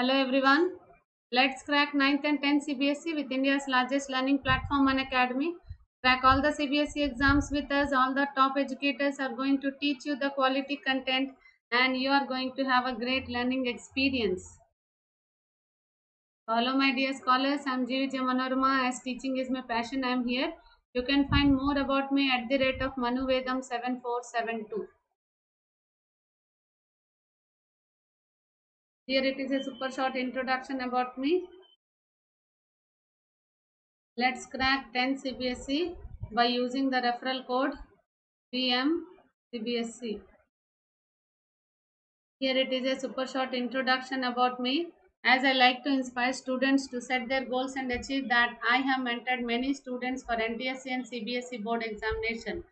Hello everyone. Let's crack 9th and 10th CBSE with India's largest learning platform and academy. Crack all the CBSE exams with us. All the top educators are going to teach you the quality content and you are going to have a great learning experience. Hello my dear scholars. I'm GVJ Manorama. As teaching is my passion, I'm here. You can find more about me at the rate of Manuvedam 7472. Here it is a super short introduction about me. Let's crack 10 CBSE by using the referral code PM CBSE. Here it is a super short introduction about me. As I like to inspire students to set their goals and achieve that, I have mentored many students for NTSC and CBSE board examination.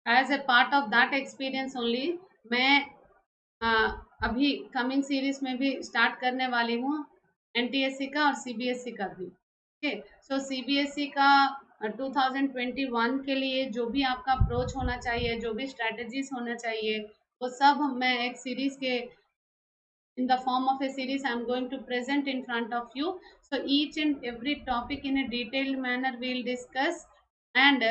As a part of that experience only, मैं अभी coming series में भी start करने वाली हूँ NTSC का और CBSE का भी। ओके, सो सीबीएसई का 2021 के लिए जो भी आपका अप्रोच होना चाहिए, जो भी स्ट्रेटजीज होना चाहिए, वो सब मैं एक सीरीज के in the form of a series I'm going to present in front of you. So each and every topic in a detailed manner we'll discuss, and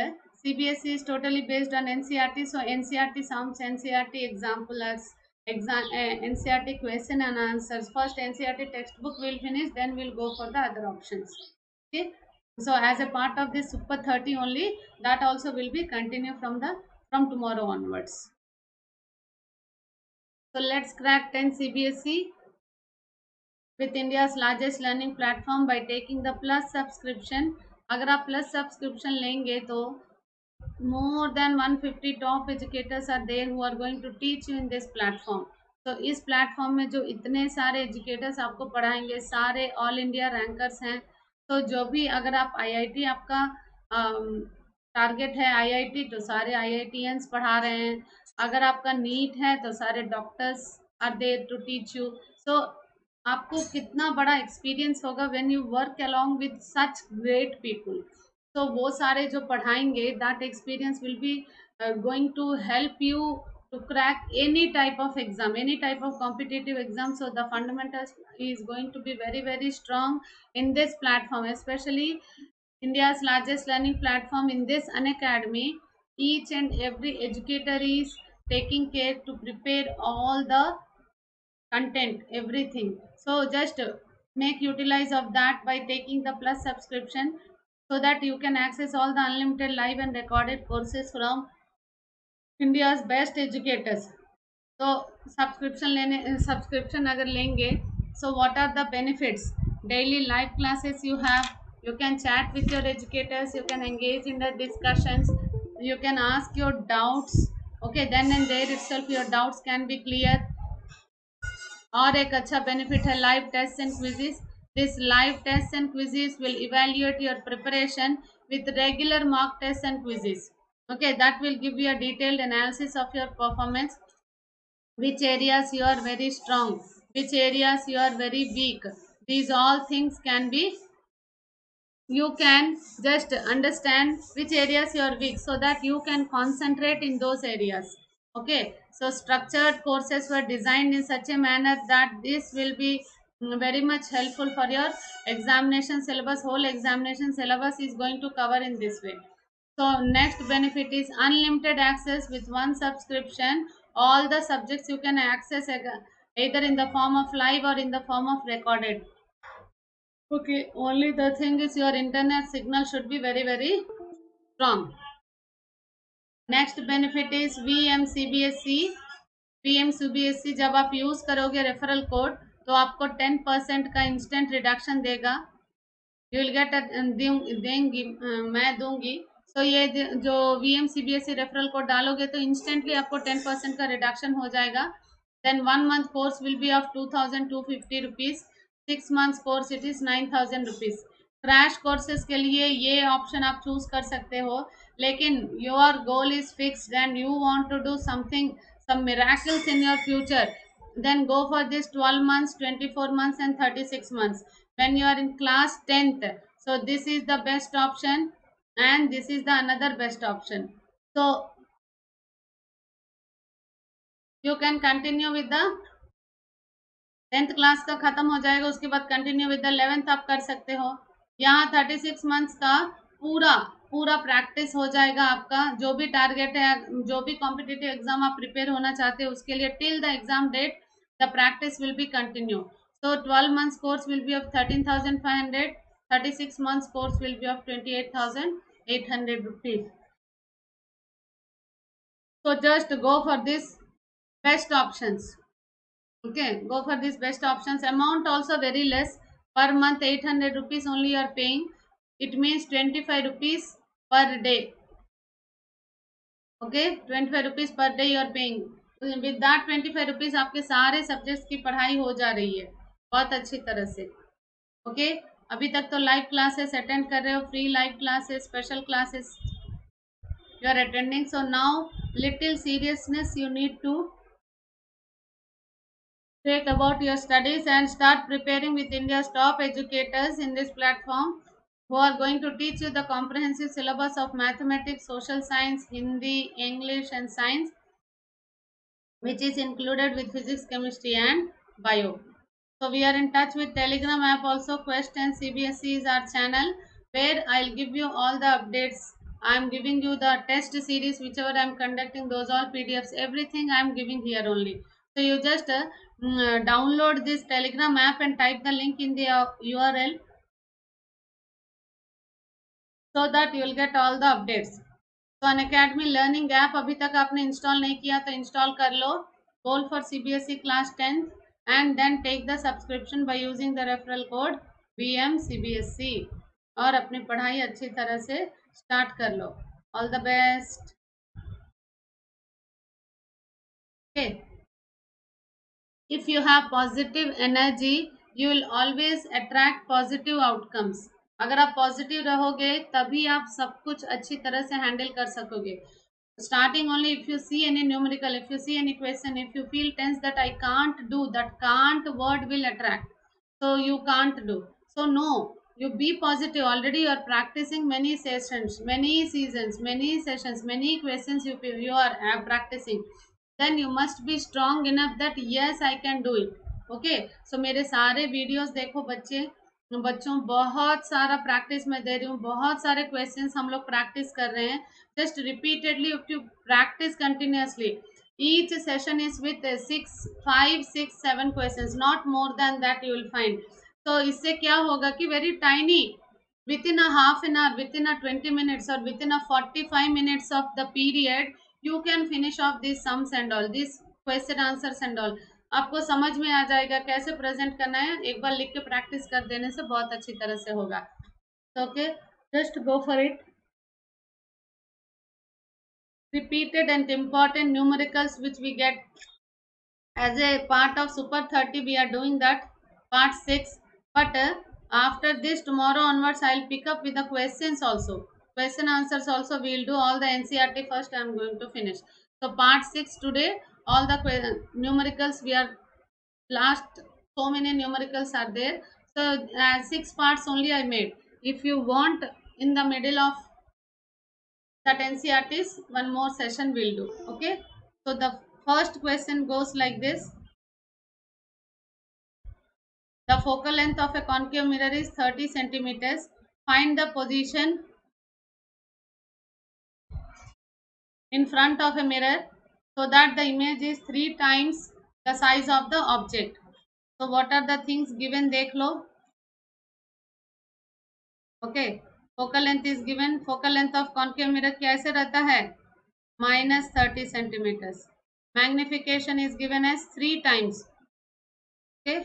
CBSE is totally based on NCRT. So NCRT sounds NCRT example as NCRT question and answers. First NCRT textbook will finish, then we'll go for the other options. Okay, so as a part of this super 30 only, that also will be continue from tomorrow onwards. So let's crack 10 CBSE with India's largest learning platform by taking the plus subscription. अगर आप plus subscription लेंगे तो more than 150 top educators are there who are going to teach you in this platform. तो इस platform में जो इतने सारे एजुकेटर्स आपको पढ़ाएंगे, सारे ऑल इंडिया रैंकर्स हैं. तो जो भी अगर आप आईआईटी आपका टारगेट है आईआईटी, तो सारे आईआईटीएंस पढ़ा रहे हैं. अगर आपका नीट है तो सारे doctors are there to teach you. So आपको कितना बड़ा एक्सपीरियंस होगा when you work along with such great people. तो वो सारे जो पढ़ाएंगे, that experience will be going to help you to crack any type of exam, any type of competitive exam. So the fundamentals is going to be very very strong in this platform, especially India's largest learning platform. In this Unacademy, each and every educator is taking care to prepare all the content, everything. So just make utilize of that by taking the plus subscription, so that you can access all the unlimited live and recorded courses from India's best educators. तो subscription अगर लेंगे, so what are the benefits? Daily live classes you have, you can chat with your educators, you can engage in the discussions, you can ask your doubts. Okay, then and there itself your doubts can be clear. और एक अच्छा benefit है live test and quizzes. This live test and quizzes will evaluate your preparation with regular mock tests and quizzes. Okay, that will give you a detailed analysis of your performance, which areas you are very strong, which areas you are very weak. These all things can be, you can just understand which areas you are weak, so that you can concentrate in those areas. Okay, so structured courses were designed in such a manner that this will be very much helpful for your examination syllabus. Whole examination syllabus is going to cover in this way. So next benefit is unlimited access with one subscription. All the subjects you can access either in the form of live or in the form of recorded. Okay, only the thing is your internet signal should be very very strong. Next benefit is VMCBSE. VMCBSE जब आप use करोगे referral code, तो आपको 10% का instant reduction देगा. You will get देंगी, मैं दूंगी. सो ये जो VMCBSE रेफरल कोड डालोगे तो इंस्टेंटली आपको 10% का रिडक्शन हो जाएगा. Then 1 month course will be of 2250 rupees. 6 months course it is 9000 rupees. Crash courses के लिए ये ऑप्शन आप चूज कर सकते हो, लेकिन your goal is fixed and you want to do something, some miracles in your future, then go for this 12 months, 24 months and 36 months when you are in class 10th. So this is the best option and this is the another best option. So you can continue with the 10th class का खत्म हो जाएगा, उसके बाद continue with the 11th आप कर सकते हो। यहाँ 36 मंथ्स का पूरा पूरा प्रैक्टिस हो जाएगा आपका। जो भी टारगेट है, जो भी कॉम्पिटिटिव एग्जाम आप प्रिपेयर होना चाहते हो उसके लिए, till the exam date the practice will be continue. So 12 months course will be of 13,500, 36 months course will be of 28,800 rupees. So just go for this best options. Okay, go for these best options. Amount also very less. Per month 800 rupees only you are paying. It means 25 rupees per day. Okay, 25 rupees per day you are paying. With that 25 rupees आपके सारे subjects की पढ़ाई हो जा रही है बहुत अच्छी तरह से। ओके, अभी तक तो लाइव क्लासेस अटेंड कर रहे हो, free live classes, special classes you are attending. So now little seriousness you need to take about your studies and start preparing with India's top educators in this platform who are going to teach you the comprehensive syllabus of mathematics, social science, Hindi, English and science, which is included with physics, chemistry and bio. So we are in touch with Telegram app also. Quest and CBSE is our channel where I'll give you all the updates. I'm giving you the test series whichever I'm conducting, those all PDFs, everything I'm giving here only. So you just download this Telegram app and type the link in the URL so that you will get all the updates. तो Unacademy learning app अभी तक आपने install नहीं किया तो install कर लो। Goal for CBSE class 10th and then take the subscription by using the referral code BM CBSE और अपनी पढ़ाई अच्छी तरह से स्टार्ट कर लो। All the best. Okay, if you have positive energy you will always attract positive outcomes. अगर आप पॉजिटिव रहोगे तभी आप सब कुछ अच्छी तरह से हैंडल कर सकोगे। Starting only, if you see any numerical, if you see any question, if you feel tense that I can't do, that can't word will attract, so you can't do. So no, you be positive. Already you are practicing many sessions, many seasons, many sessions, many questions you are practicing. Then you must be strong enough that yes I can do it. Okay, so मेरे सारे videos देखो बच्चे, बच्चों बहुत सारा practice मैं दे रही हूँ, बहुत सारे क्वेश्चंस हम लोग प्रैक्टिस कर रहे हैं। Just repeatedly if you practice continuously, each session is with 5 6 7 questions, not more than that you will find. So इससे क्या होगा कि very tiny, within a half an hour, within a 20 minutes or within a 45 minutes of the period you can finish off these sums and all these question answers and all. आपको समझ में आ जाएगा कैसे present करना है, एक बार लिख के प्रैक्टिस कर देने से बहुत अच्छी तरह से होगा। Okay, just go for it. Repeated and important numericals which we get as a part of super 30, we are doing that part 6, but after this tomorrow onwards I'll pick up with the questions also, question answers also. We'll do all the NCERT first. I'm going to finish. So part 6 today, all the numericals we are last, so many numericals are there. So 6 parts only I made. If you want, in the middle of that NCERTs one more session will do. Okay, so the first question goes like this. The focal length of a concave mirror is 30 centimeters. Find the position in front of a mirror so that the image is 3 times the size of the object. So what are the things given, देख लो. Okay, focal length is given. Focal length of concave mirror कैसे रहता है? -30 centimeters. Magnification is given as 3 times. Okay,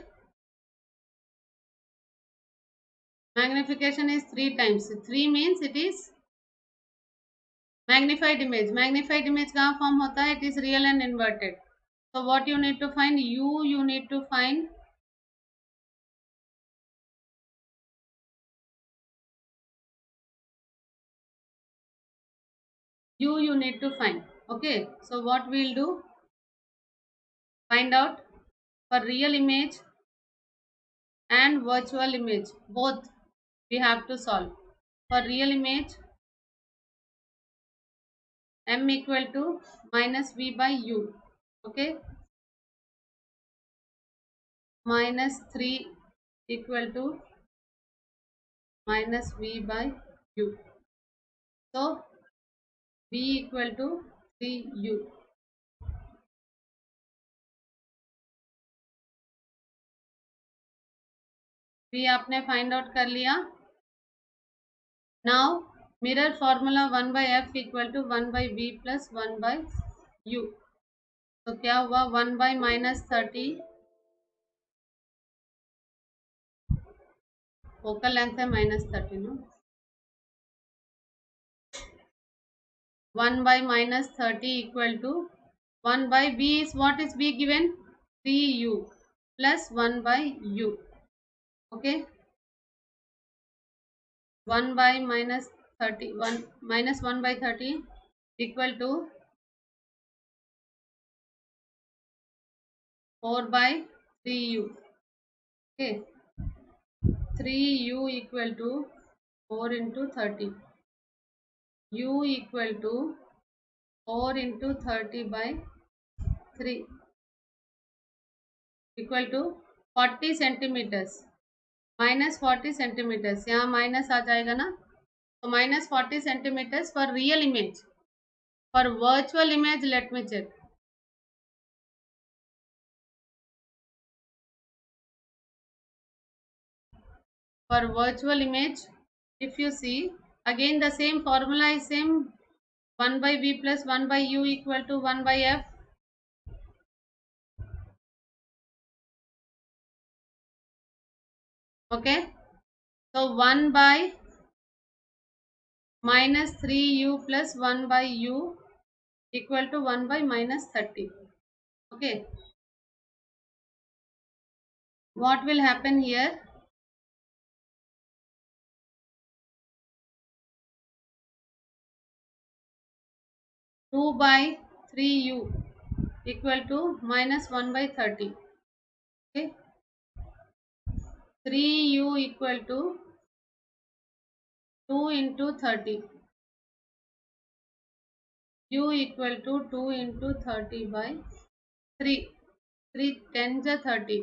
magnification is 3 times. 3 means it is magnified image. Magnified image कहाँ form होता है? It is real and inverted. So what you need to find? You need to find you need to find. Okay, so what we'll do? Find out for real image and virtual image, both we have to solve. For real image, m equal to minus v by u. Okay, minus 3 equal to minus v by u. So v equal to 3u. v आपने find out कर लिया. Now mirror formula 1 by f equal to 1 by v plus 1 by u. तो क्या हुआ 1 by minus 30 focal length है minus 30 no. 1 by minus 30 equal to 1 by v is what is v given 3u plus 1 by u. Okay, 1 by minus 30 1 minus 1 by 30 equal to 4 by 3u. Okay, 3u equal to 4 into 30, u equal to 4 into 30 by 3 equal to 40 centimetres. Minus 40 centimetres, यहाँ minus आ जाएगा ना, तो minus 40 centimetres for real image. For virtual image let me check. For virtual image, if you see, again the same formula is same. 1 by v plus 1 by u equal to 1 by f. Okay, so 1 by minus 3u plus 1 by u equal to 1 by minus 30. Okay, what will happen here? Two by 3u equal to minus 1 by 30. Okay, 3u equal to 2 into 30. u equal to 2 into 30 by 3. 3 10 is 30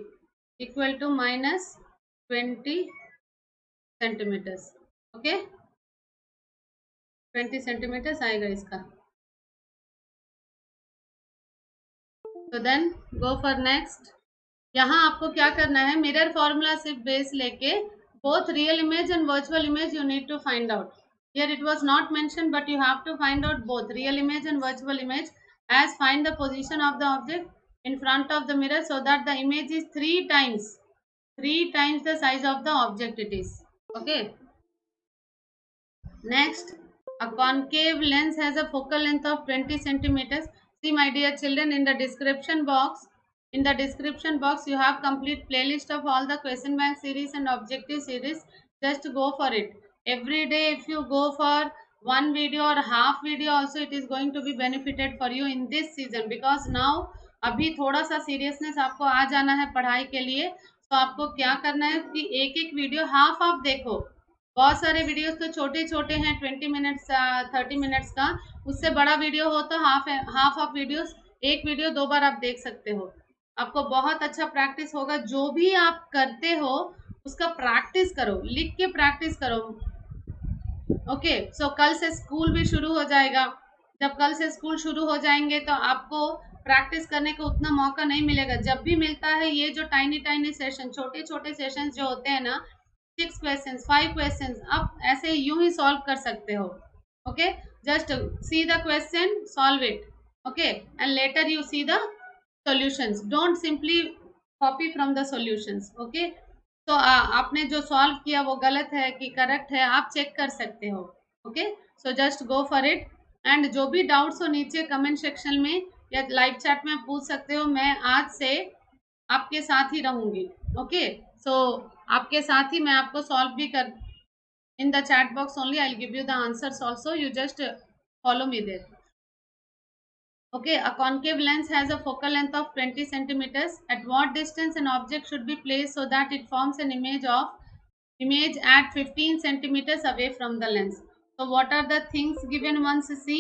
equal to minus 20 centimeters. Okay, 20 centimeters आएगा इसका. तो then go for next. यहाँ आपको क्या करना है, mirror formula सिर्फ base लेके both real image and virtual image you need to find out. Here it was not mentioned, but you have to find out both real image and virtual image. As find the position of the object in front of the mirror so that the image is three times the size of the object it is. Okay, next, a concave lens has a focal length of 20 centimeters. See my dear children, in the description box you have complete playlist of all the question bank series and objective series. Just go for it. Every day if you go for one video or half video also, it is going to be benefited for you in this season, because now अभी थोड़ा सा seriousness आपको आ जाना है पढ़ाई के लिए. तो आपको क्या करना है कि एक एक वीडियो हाफ हाफ देखो. बहुत सारे वीडियोस तो छोटे छोटे हैं 20 मिनट्स 30 मिनट्स का. उससे बड़ा वीडियो हो तो हाफ वीडियोस, एक वीडियो दो बार आप देख सकते हो. आपको बहुत अच्छा प्रैक्टिस होगा. जो भी आप करते हो उसका प्रैक्टिस करो, लिख के प्रैक्टिस करो. ओके, सो कल से स्कूल भी शुरू हो जाएगा. जब कल से स्कूल शुरू हो जाएंगे तो आपको प्रैक्टिस करने को उतना मौका नहीं मिलेगा. जब भी मिलता है ये जो टाइनी सेशन, छोटे छोटे सेशंस जो होते हैं ना, 6 क्वेश्चंस 5 क्वेश्चंस, आप ऐसे यूं ही सॉल्व कर सकते हो. Okay, just see the question, solve it. Okay, and later you see the solutions. Don't simply copy from the solutions. Okay, तो आपने जो सॉल्व किया वो गलत है कि करेक्ट है, आप चेक कर सकते हो. Okay, so just go for it. And जो भी डाउट्स हो नीचे कमेंट सेक्शन में या लाइव चैट में पूछ सकते हो. मैं आज से आपके साथ ही रहूंगी. ओके, सो आपके साथ ही मैं आपको सॉल्व भी कर in the chat box only. I will give you the answers also. You just follow me there. Okay, a concave lens has a focal length of 20 centimeters. At what distance an object should be placed so that it forms an image at 15 centimeters away from the lens? So what are the things given? Once see,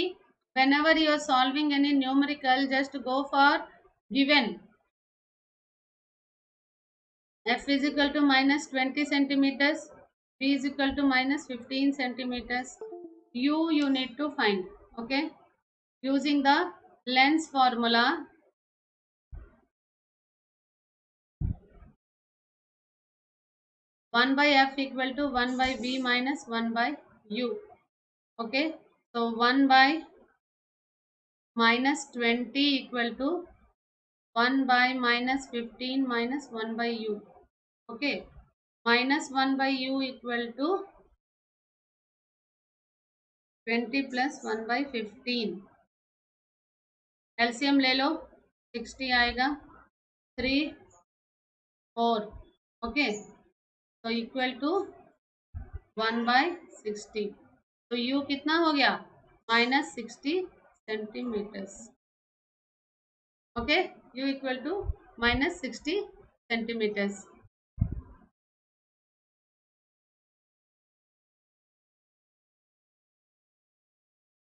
whenever you are solving any numerical, just go for given. F is equal to minus 20 centimeters, B is equal to minus 15 centimeters. U you need to find. Okay, using the lens formula, 1 by F equal to 1 by V minus 1 by U. Okay, so 1 by minus 20 equal to 1 by minus 15 minus 1 by U. Okay, minus 1 by U equal to 20 plus 1 by 15. LCM ले लो, 60 आएगा, 3 4. Okay, तो equal to 1 bye 60. तो you कितना हो गया? Minus 60 centimetres. Okay, u equal to minus 60 centimetres.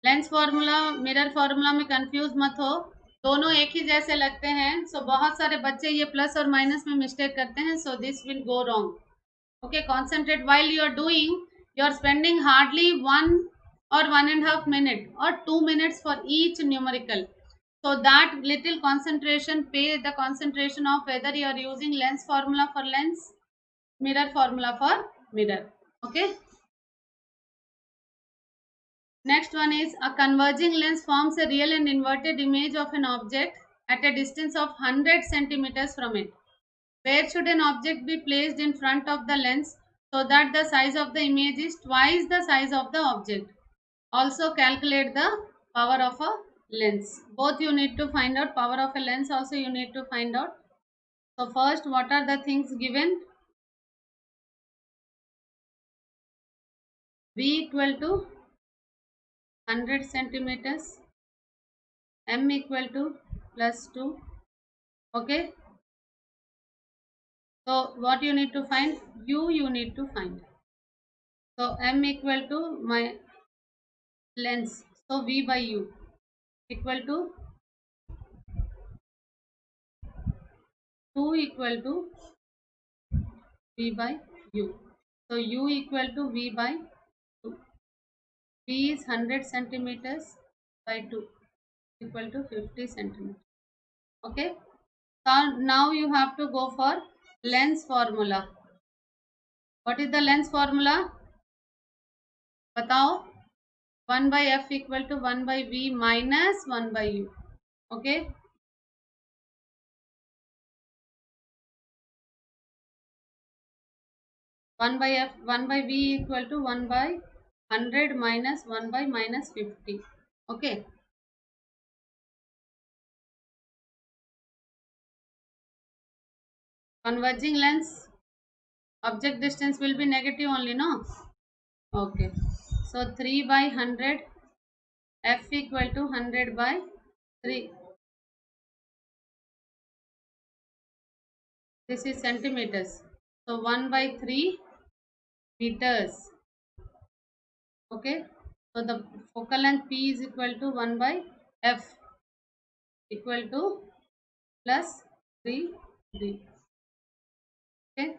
Lens formula mirror formula में confuse मत हो, दोनों एक ही जैसे लगते हैं. सो बहुत सारे बच्चे ये प्लस और माइनस में मिस्टेक करते हैं. So this will go wrong. Okay, concentrate while you are doing. You are spending hardly 1 or 1.5 minute or 2 minutes for each numerical. So that little concentration, pay the concentration of whether you are using lens formula for lens, mirror formula for mirror. Okay. Next one is a converging lens forms a real and inverted image of an object at a distance of 100 centimeters from it. Where should an object be placed in front of the lens so that the size of the image is twice the size of the object? Also calculate the power of a lens. Both you need to find out. Power of a lens also you need to find out. So first, what are the things given? V equal to 100 centimeters. M equal to plus 2. Okay. So what you need to find? U you need to find. So M equal to my lens. So V by U equal to 2 equal to V by U. So U equal to V by 2. V is 100 centimeters by 2 equal to 50 centimeters. Okay. So now you have to go for lens formula. What is the lens formula? बताओ. 1 by F equal to 1 by V minus 1 by U. Okay. One by V equal to 1 by 100 minus 1 by minus 50. Okay. Converging lens, object distance will be negative only, no? Okay. So 3 by 100, F equal to 100 by 3. This is centimeters. So 1 by 3 meters. Okay. So the focal length P is equal to 1 by F equal to plus 3 D. Okay.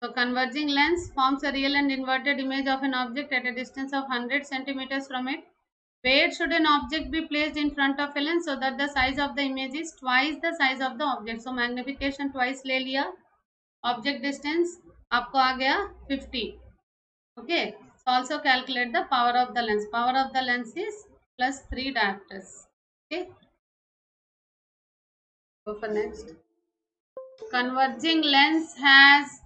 So converging lens forms a real and inverted image of an object at a distance of 100 centimeters from it. Where should an object be placed in front of a lens so that the size of the image is twice the size of the object? So magnification twice ले लिया. Object distance आपको आ गया 50. Okay. So also calculate the power of the lens. Power of the lens is plus 3 diopters. Okay. Go for next. Converging lens has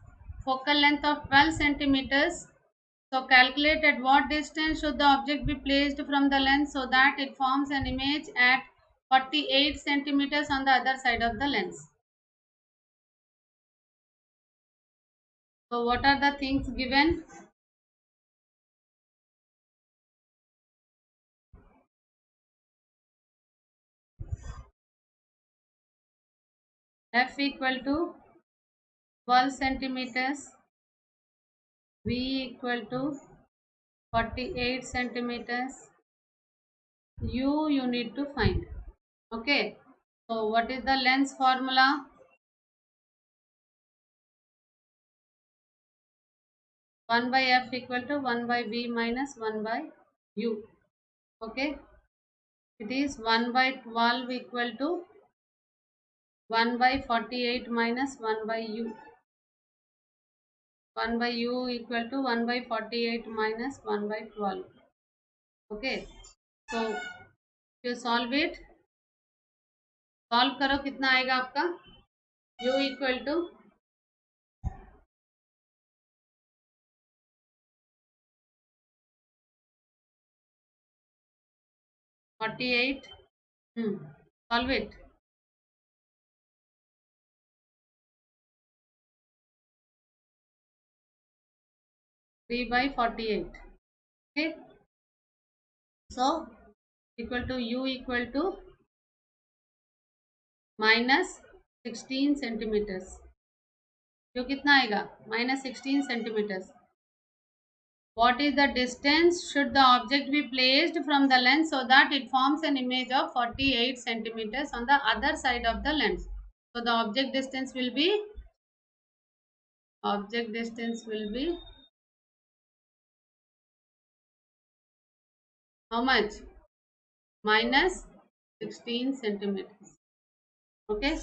focal length of 12 centimeters. So calculate at what distance should the object be placed from the lens so that it forms an image at 48 centimeters on the other side of the lens. So what are the things given? F equal to 12 centimeters, V equal to 48 centimeters, U you need to find. Okay. So what is the lens formula? 1 by f equal to 1 by v minus 1 by u. Okay, it is 1 by 12 equal to 1 by 48 minus 1 by u. 1 by u equal to 1 by 48 minus 1 by 12. Okay, so you solve it. Solve करो, कितना आएगा आपका u equal to 48. Solve it. 3 by 48. Okay, so equal to u equal to minus 16 centimetres. जो कितना आएगा minus 16 centimetres. What is the distance should the object be placed from the lens so that it forms an image of 48 centimeters on the other side of the lens? So the object distance will be how much? Minus 16 centimeters. Okay.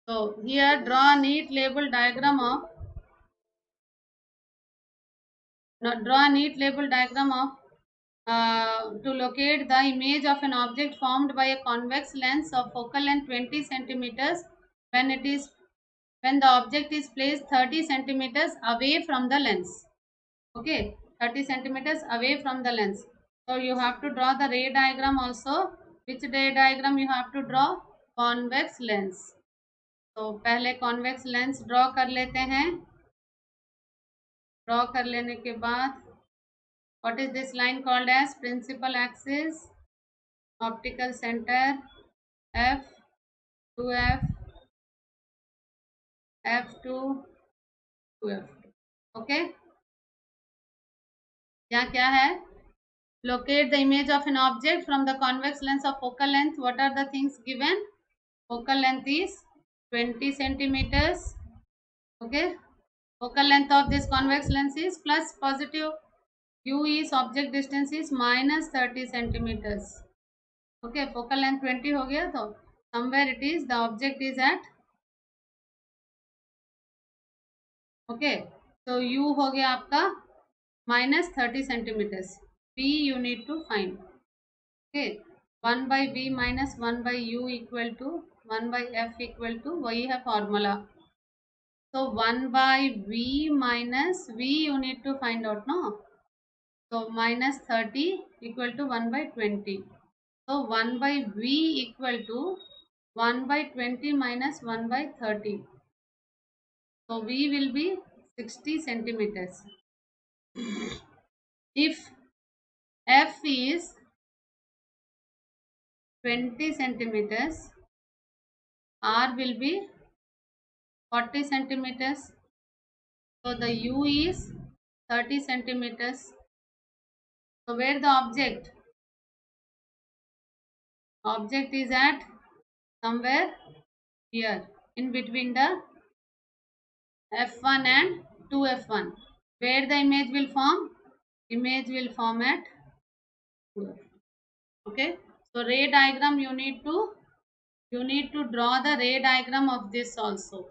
So here draw a neat label diagram of to locate the image of an object formed by a convex lens of focal length 20 centimeters when the object is placed 30 centimeters away from the lens. Okay, 30 centimeters away from the lens. So you have to draw the ray diagram also. Which ray diagram you have to draw? Convex lens. तो पहले convex lens draw कर लेते हैं. Draw कर लेने के बाद what is this line called as? Principal axis, optical center, f, 2f, f2, 2f. okay, यहाँ क्या है? Locate the image of an object from the convex lens of focal length. What are the things given? Focal length is 20 centimeters. Okay, focal length of this convex lens is plus positive. U is object distance is minus 30 centimeters. Okay, focal length 20 हो गया, तो somewhere it is the object is at. Okay, so U हो गया आपका minus 30 centimeters. V you need to find. Okay, 1 by V minus 1 by U equal to 1 by F equal to वही है formula. So 1 by V minus V you need to find out, no? So minus 30 equal to 1 by 20. So 1 by V equal to 1 by 20 minus 1 by 30. So V will be 60 centimeters. If F is 20 centimeters, R will be 40 centimeters. So the U is 30 centimeters. So where the object? Object is at somewhere here in between the F1 and 2F1. Where the image will form? Image will form at 2F. Okay. So ray diagram you need to draw the ray diagram of this also.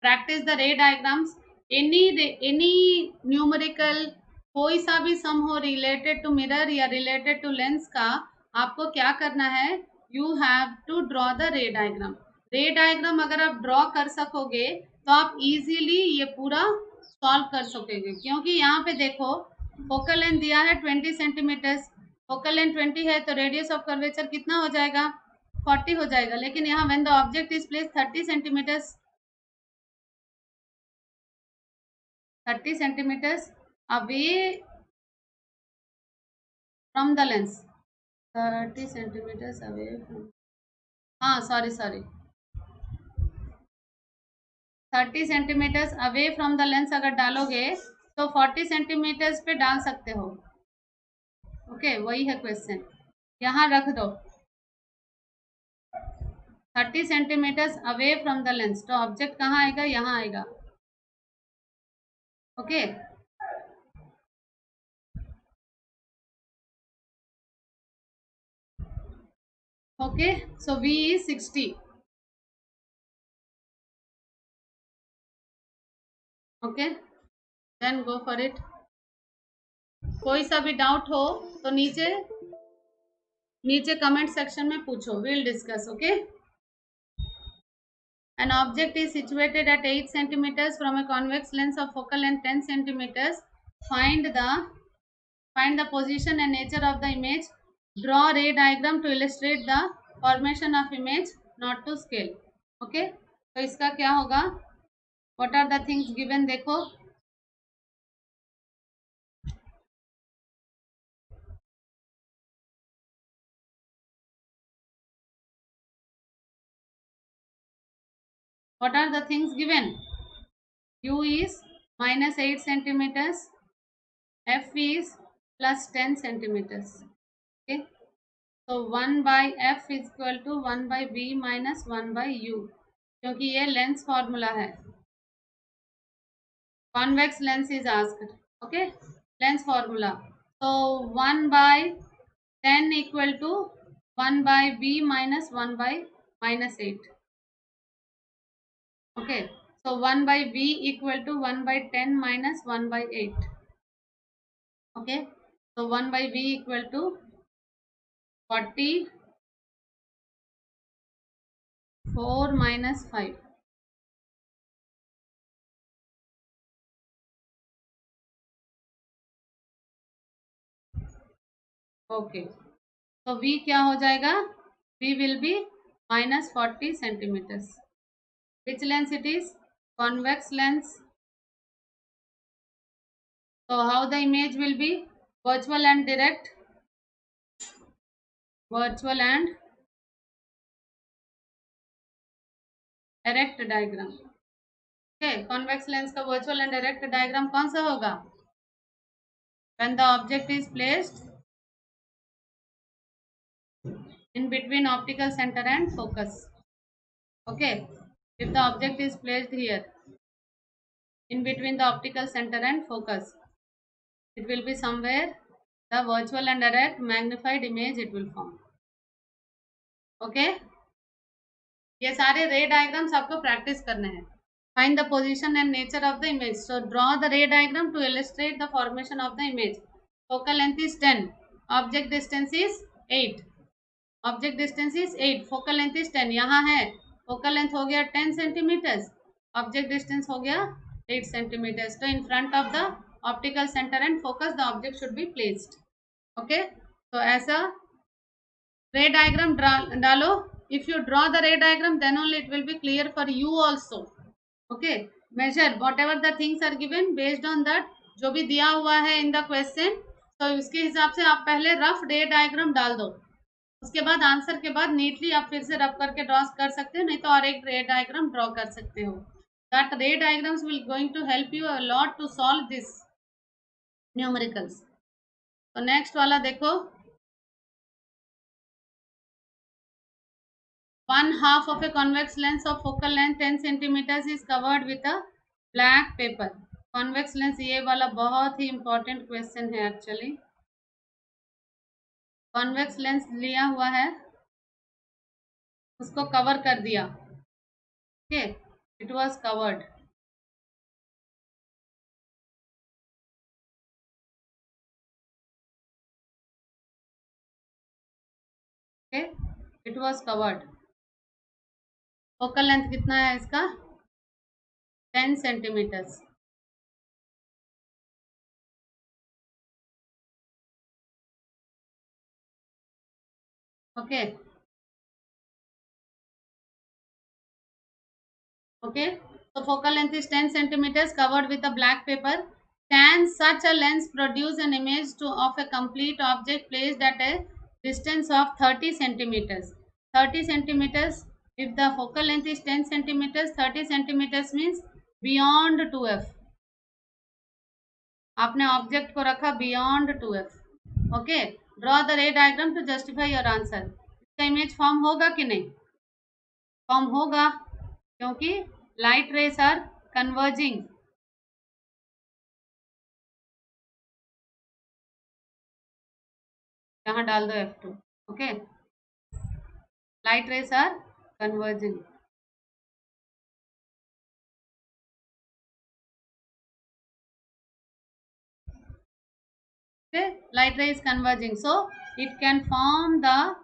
Practice the ray diagrams. Any numerical कोई सा भी sum हो related to mirror या related to lens का, आपको क्या करना है? You have to draw the ray diagram. Ray diagram अगर आप ड्रॉ कर सकोगे तो आप इजीली ये पूरा सॉल्व कर सकोगे, क्योंकि यहाँ पे देखो फोकल लेंथ दिया है 20 सेंटीमीटर्स. फोकल लेंथ 20 है तो रेडियस ऑफ कर्वेचर कितना हो जाएगा? 40 हो जाएगा. लेकिन यहाँ when the object is place 30 centimetres away from the lens. 30 centimeters away from, sorry 30 centimetres away from the lens अगर डालोगे तो 40 सेंटीमीटर्स पे डाल सकते हो. ओके, वही है क्वेश्चन. यहाँ रख दो. 30 centimetres away from the lens, तो ऑब्जेक्ट कहाँ आएगा, यहाँ आएगा. Okay. Okay, so V is 60. Okay, then go for it. कोई सा भी डाउट हो तो नीचे नीचे कमेंट सेक्शन में पूछो, will discuss. Okay. An object is situated at 8 centimeters from a convex lens of focal length 10 centimeters. Find the position and nature of the image. Draw ray diagram to illustrate the formation of image, not to scale. Okay, तो इसका क्या होगा, what are the things given, देखो. What are the things given? U is minus 8 centimeters, F is plus 10 centimeters. Okay, so 1 by F is equal to 1 by B minus 1 by U, क्योंकि ये lens formula है. Convex lens is asked. Okay, lens formula. so 1 by 10 equal to 1 by B minus 1 by minus 8. Okay, so 1 by B equal to 1 by 10 minus 1 by 8. Okay, so 1 by B equal to 44 minus 5. Okay, तो V क्या हो जाएगा, V will be minus 40 centimeters. Which lens it is? Convex lens. So how the image will be? Virtual and direct. Virtual and direct diagram. Okay, convex lens का virtual and direct diagram कौन सा होगा? When the object is placed in between optical center and focus. Okay, if the object is placed here in between the optical center and focus, it will be somewhere the virtual and direct magnified image it will form. Okay, ये सारे रे diagrams आपको practice करने हैं. Find the position and nature of the image. So draw the ray diagram to illustrate the formation of the image. Focal length is 10. Object distance is 8. Object distance is 8. Focal length is 10. यहाँ है focal length हो गया 10 centimeters. Object distance हो गया 8 centimeters. So in front of the optical center and focus the object should be placed. Okay. So ऐसा ray diagram डालो. If you draw the ray diagram, then only it will be clear for you also. Okay, measure whatever the things are given based on that, जो भी दिया हुआ है in the question, तो उसके हिसाब से आप पहले रफ रे डायग्राम डाल दो. उसके बाद आंसर के बाद नीटली आप फिर से रफ करके ड्रॉ कर सकते हो, नहीं तो और एक रे डायग्राम ड्रॉ कर सकते हो. That ray diagrams will going to help you a lot to solve this numericals. तो नेक्स्ट वाला देखो. 1/2 of a convex lens of focal length 10 centimeters is covered with a black paper. Convex lens, ये वाला बहुत ही important question है actually. Convex lens लिया हुआ है, उसको कवर कर दिया. Okay, it was covered. Okay, it was covered. Focal length कितना है इसका? 10 centimetres. Okay, okay, so focal length is 10 centimeters covered with a black paper. Can such a lens produce an image of a complete object placed at a distance of 30 centimeters? 30 centimeters, if the focal length is 10 centimeters, 30 centimeters means beyond 2f. आपने object को रखा beyond 2f. Okay, draw the ray diagram to justify your answer. इसका image form होगा कि नहीं? Form होगा क्योंकि light rays are converging. यहाँ डाल दो F2. Okay, light rays are converging. Okay, light ray is converging, so it can form the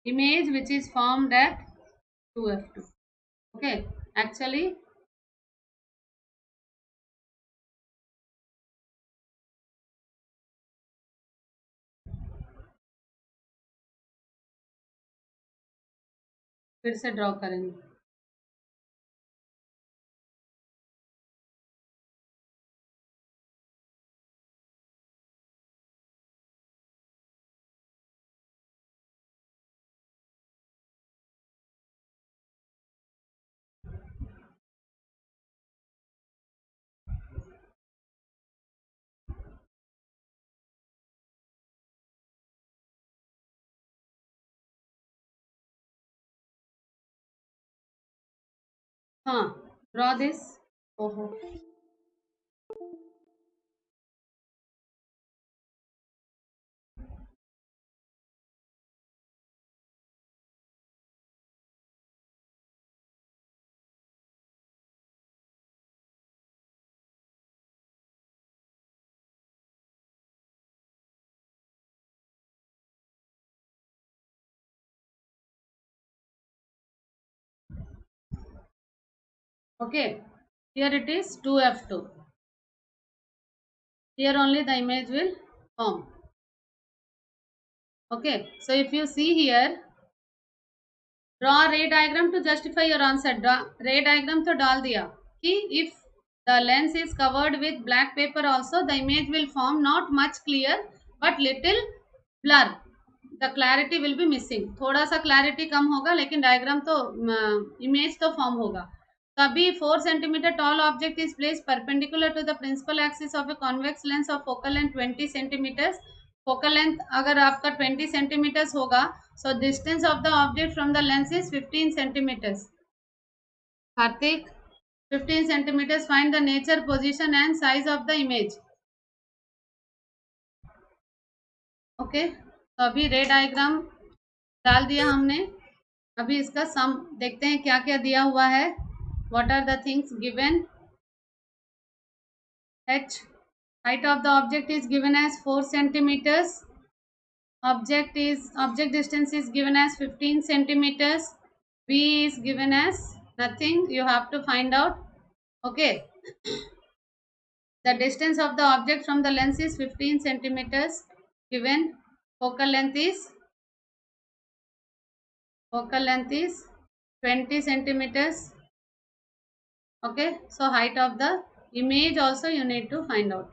image which is formed at 2F2. Okay, actually फिर से ड्रॉ करेंगे. हाँ, ड्रॉ दिस. ओहो, okay, here it is 2F2. Here only the image will form. Okay, so if you see here, draw ray diagram to justify your answer. Draw ray diagram तो डाल दिया कि if the lens is covered with black paper also the image will form, not much clear but little blur. The clarity will be missing. थोड़ा सा clarity कम होगा लेकिन diagram तो image तो फॉर्म होगा. कभी 4 cm tall object is placed perpendicular to the principal axis of a convex lens of focal length 20 cm. Focal length अगर आपका 20 सेंटीमीटर्स होगा, so distance of the object from the lens is 15 centimetres. Kartik, 15 centimetres. Find the nature, position and size of the image. Okay, तो अभी रे diagram डाल दिया हमने. अभी इसका सम देखते हैं क्या क्या दिया हुआ है. What are the things given. h, height of the object is given as 4 centimeters. Object distance is given as 15 centimeters. V is given as nothing, you have to find out. Okay, the distance of the object from the lens is 15 centimeters given. Focal length is 20 centimeters. Okay, so height of the image also you need to find out.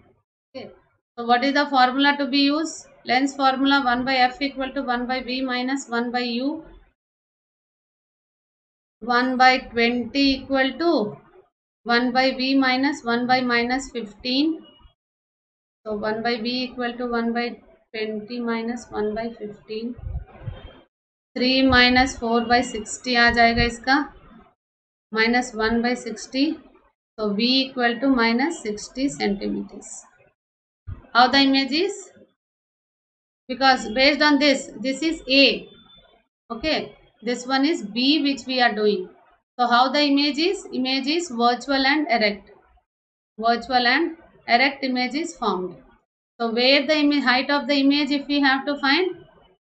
Okay, so what is the formula to be used? Lens formula 1 by f equal to 1 by v minus 1 by u. 1 by 20 equal to 1 by v minus 1 by minus 15. So 1 by v equal to 1 by 20 minus 1 by 15. 3 minus 4 by 60 आ जाएगा इसका, minus 1 by 60. So v equal to minus 60 centimeters. How the image is? Because based on this is A. Okay, this one is B which we are doing. So how the image is? Image is virtual and erect. Virtual and erect image is formed. So where the height of the image, if we have to find,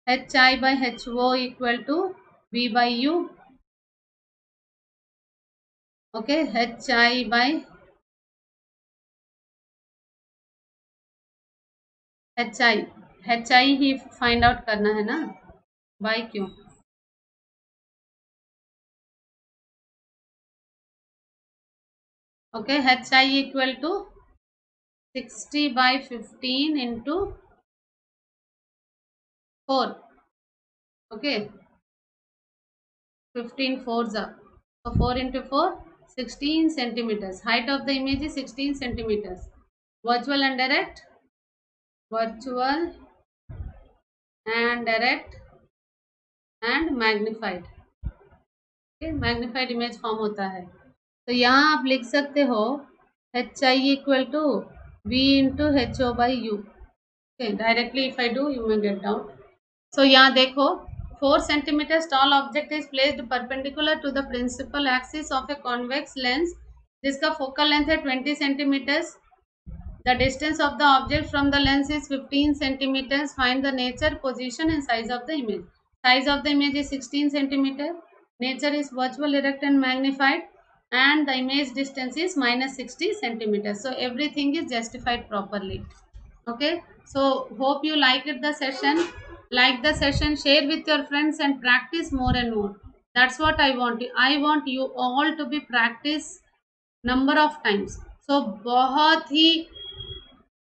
hi by ho equal to v by u. Okay, hi by hi he find out करना है ना, bye क्यों. Okay, hi equal to 60 by 15 into 4. Okay, 15 fours are, so 4 into 4, 16 centimeters. Height of the image is 16 centimeters. Virtual and direct, virtual and direct and magnified. Magnified image form होता है। तो यहाँ आप लिख सकते हो H I equal to V into H O by U. Directly if I do you may get doubt. So यहाँ देखो 4 centimeters tall object is placed perpendicular to the principal axis of a convex lens जिसका focal length है 20 centimeters. The distance of the object from the lens is 15 centimeters. Find the nature, position and size of the image. Size of the image is 16 centimeter. Nature is virtual, erect and magnified. And the image distance is minus 60 centimeters. So everything is justified properly. Okay. So hope you liked the session. Like the session, share with your friends and practice more and more. That's what I want. I want you all to be practice number of times. So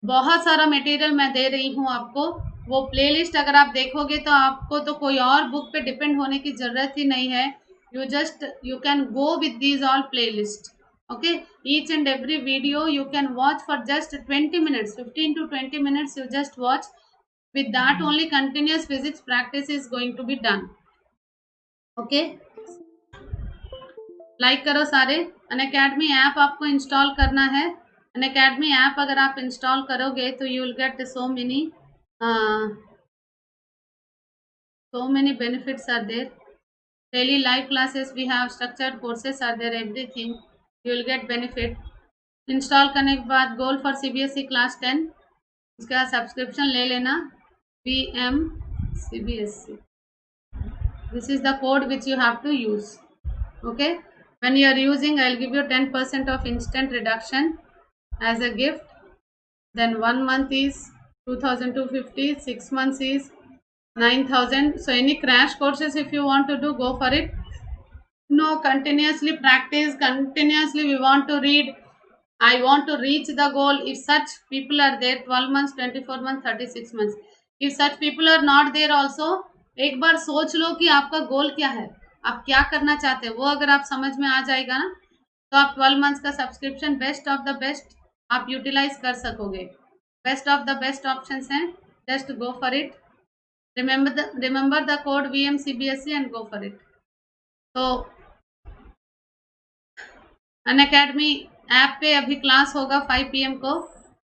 बहुत सारा material मैं दे रही हूँ आपको। वो playlist अगर आप देखोगे तो आपको तो कोई और बुक पे डिपेंड होने की ज़रूरत ही नहीं है। You can go with these all playlist. Okay, each and every video you can watch for just 20 minutes, 15 to 20 minutes. You just watch. With that only continuous physics practice is going to be done. Okay, like करो सारे। Unacademy app आपको install करना है। Unacademy app अगर आप install करोगे तो you will get so many benefits are there. Daily live classes we have, structured courses are there, everything you will get benefit. Install करने के बाद गोल फॉर CBSE क्लास 10 उसका सब्सक्रिप्शन ले लेना। PM CBSE, this is the code which you have to use. Okay, when you are using, I will give you 10% of instant reduction as a gift. Then 1 month is 2,250, 6 months is 9,000. So any crash courses if you want to do, go for it. No, continuously practice, continuously we want to read. I want to reach the goal. If such people are there, 12 months, 24 months, 36 months, if such people are not there also, एक बार सोच लो कि आपका गोल क्या है, आप क्या करना चाहते हैं। वो अगर आप समझ में आ जाएगा ना तो आप 12 मंथ्स का subscription best of the best आप यूटिलाइज कर सकोगे। Best of the best options हैं, just go for it. remember the code VMCBSE and go for it. तो अनअकैडमी ऐप पे अभी क्लास होगा 5 PM को,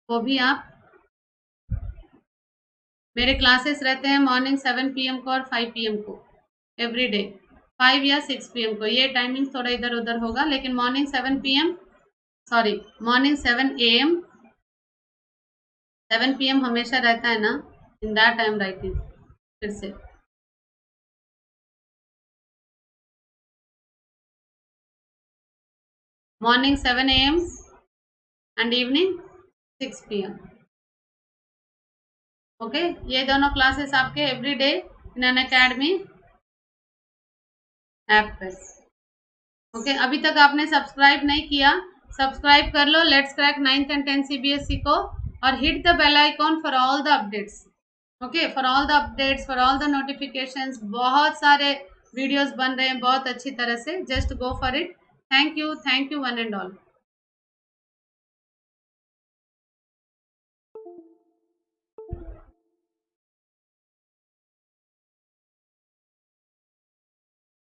वो भी आप, मेरे क्लासेस रहते हैं मॉर्निंग 7 PM को और 5 PM को एवरी डे, 5 या 6 PM को। ये टाइमिंग थोड़ा इधर उधर होगा लेकिन morning 7 PM, sorry morning 7 AM, 7 PM हमेशा रहता है ना, in that I am writing. फिर से morning 7 AM and evening 6 PM। Okay, ये दोनों क्लासेस आपके every day in Unacademy app पे। ओके, अभी तक आपने सब्सक्राइब नहीं किया, सब्सक्राइब कर लो। Let's crack 9th and 10th CBSE को, और hit the bell icon for all the updates. Okay, for all the updates, for all the notifications. बहुत सारे वीडियोस बन रहे हैं बहुत अच्छी तरह से, just go for it. Thank you one and all.